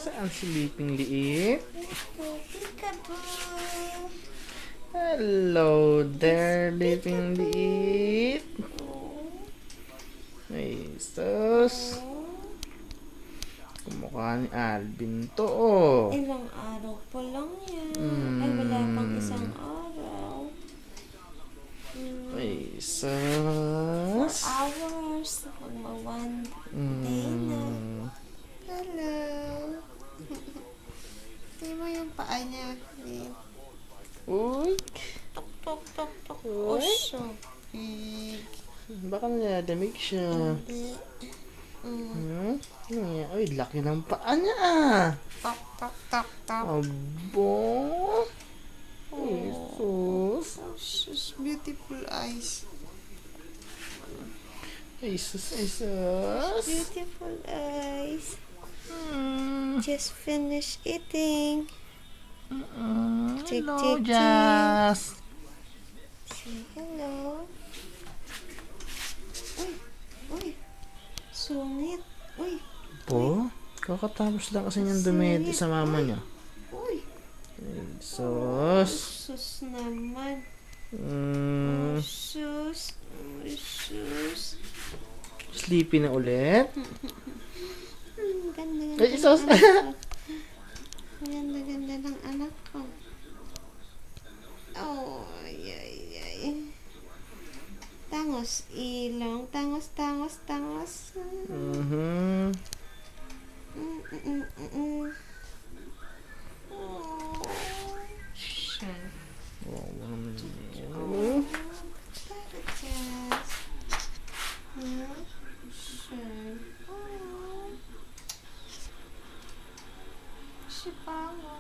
Saan si Liping liit? Peekaboo. Hello there, Liping liit. Ay, sus. Kumukha ni Alvin to, oh. Ilang araw pa lang yan. Ay, wala pang isang araw. Ay, 4 sus. hours. Mag-1 day na. Hello. Tingnan mo yung paa niya. Uy. Tok, tok, tok, tok. Uy. Oso. Big. Baka nadamig siya. Hindi. Ay, laki ng paa niya, ah. Tok, tok, tok, tok. Abo. Ay, sus. Sus, beautiful eyes. Ay, sus, ay, sus. Beautiful eyes. Just finished eating. Tick, Hello, tick, tick. Jazz. Say hello. Uy, uy. Sungit. Uy, Po? Kakatapos lang kasi niyang dumedi sa mama niya. uy. Ay, sus. Sus naman. Sus. Sus. Sleepy na ulit. Ganda-ganda Ay, sus. Ganda-ganda ng anak ko. Oh, ay, ay, ay. Tangos, ilong. Tangos, tangos, tangos. Oh, siya. Oh, Bakit, Jess? Siya. Oh. Si Pango.